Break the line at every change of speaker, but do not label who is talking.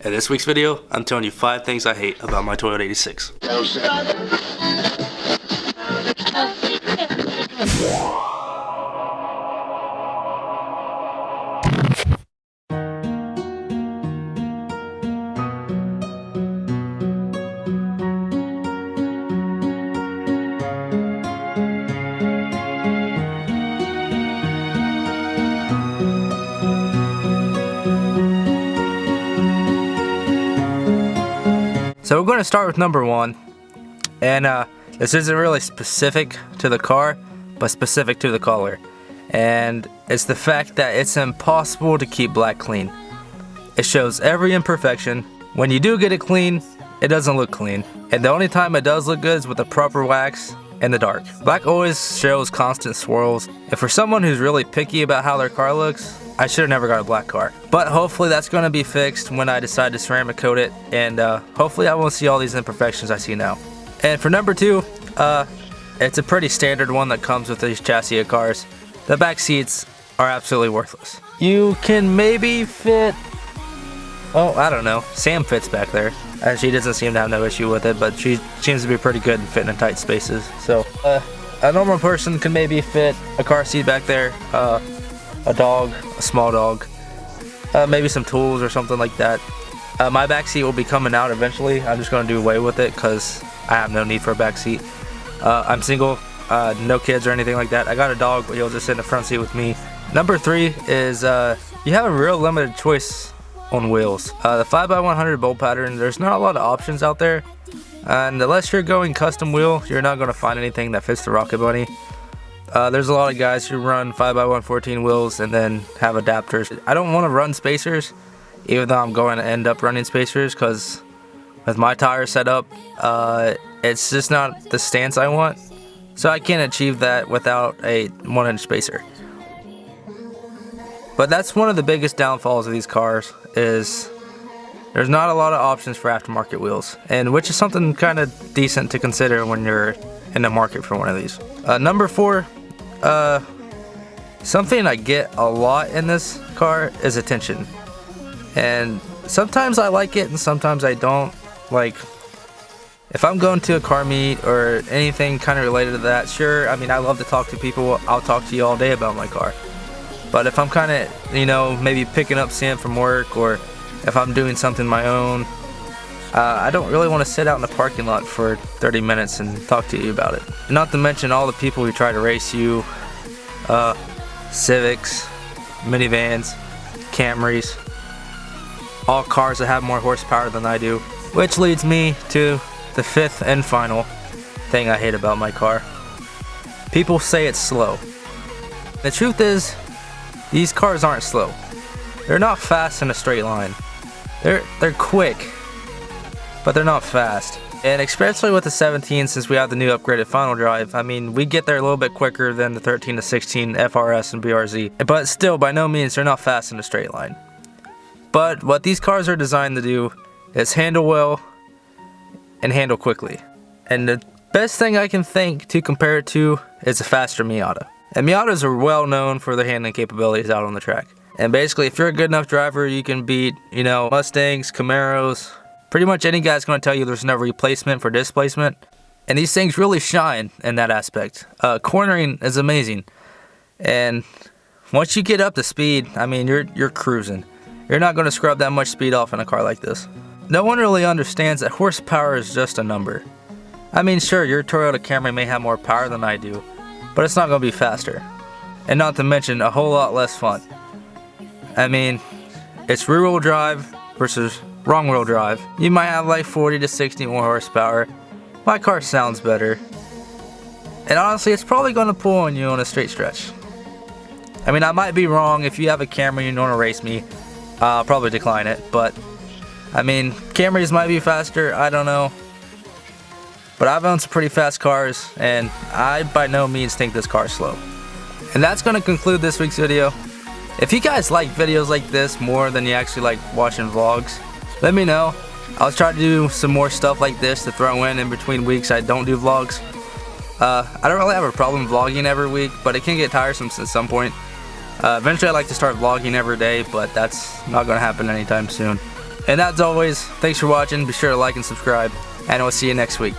In this week's video, I'm telling you 5 things I hate about my Toyota 86. So we're going to start with number 1, and this isn't really specific to the car, but specific to the color, and it's the fact that it's impossible to keep black clean. It shows every imperfection. When you do get it clean, it doesn't look clean, and the only time it does look good is with the proper wax in the dark. Black always shows constant swirls, and for someone who's really picky about how their car looks, I should have never got a black car. But hopefully that's going to be fixed when I decide to ceramic coat it, and hopefully I won't see all these imperfections I see now. And for number 2, it's a pretty standard one that comes with these chassis of cars. The back seats are absolutely worthless. You can maybe fit, oh, I don't know, Sam fits back there, and she doesn't seem to have no issue with it, but she seems to be pretty good in fitting in tight spaces. So a normal person can maybe fit a car seat back there, a dog, a small dog, maybe some tools or something like that. My back seat will be coming out eventually. I'm just going to do away with it because I have no need for a back seat. I'm single, no kids or anything like that. I got a dog, but he'll just sit in the front seat with me. Number 3 is you have a real limited choice on wheels. The 5x100 bolt pattern, there's not a lot of options out there, and unless you're going custom wheel, you're not going to find anything that fits the Rocket Bunny. There's a lot of guys who run 5x114 wheels and then have adapters. I don't want to run spacers, even though I'm going to end up running spacers, because with my tire setup, it's just not the stance I want. So I can't achieve that without a 1-inch spacer. But that's one of the biggest downfalls of these cars, is there's not a lot of options for aftermarket wheels, and which is something kind of decent to consider when you're in the market for one of these. Number 4, something I get a lot in this car is attention, and sometimes I like it and sometimes I don't. Like, if I'm going to a car meet or anything kind of related to that, sure, I mean, I love to talk to people. I'll talk to you all day about my car. But if I'm kind of, you know, maybe picking up Sam from work, or if I'm doing something my own, I don't really want to sit out in the parking lot for 30 minutes and talk to you about it. Not to mention all the people who try to race you, Civics, minivans, Camrys, all cars that have more horsepower than I do. Which leads me to the 5th and final thing I hate about my car. People say it's slow. The truth is, these cars aren't slow. They're not fast in a straight line. They're quick, but they're not fast. And especially with the 17, since we have the new upgraded final drive, I mean, we get there a little bit quicker than the 13 to 16 FRS and BRZ. But still, by no means, they're not fast in a straight line. But what these cars are designed to do is handle well and handle quickly. And the best thing I can think to compare it to is a faster Miata. And Miatas are well known for their handling capabilities out on the track. And basically, if you're a good enough driver, you can beat, you know, Mustangs, Camaros. Pretty much any guy's going to tell you there's no replacement for displacement. And these things really shine in that aspect. Cornering is amazing. And once you get up to speed, I mean, you're cruising. You're not going to scrub that much speed off in a car like this. No one really understands that horsepower is just a number. I mean, sure, your Toyota Camry may have more power than I do, but it's not going to be faster. And not to mention, a whole lot less fun. I mean, it's rear-wheel drive versus wrong-wheel drive. You might have like 40 to 60 more horsepower. My car sounds better. And honestly, it's probably going to pull on you on a straight stretch. I mean, I might be wrong. If you have a Camry and you want to race me, I'll probably decline it. But, I mean, Camrys might be faster. I don't know. But I've owned some pretty fast cars, and I by no means think this car is slow. And that's going to conclude this week's video. If you guys like videos like this more than you actually like watching vlogs, let me know. I'll try to do some more stuff like this to throw in between weeks I don't do vlogs. I don't really have a problem vlogging every week, but it can get tiresome at some point. Eventually I'd like to start vlogging every day, but that's not going to happen anytime soon. And as always, thanks for watching. Be sure to like and subscribe, and we'll see you next week.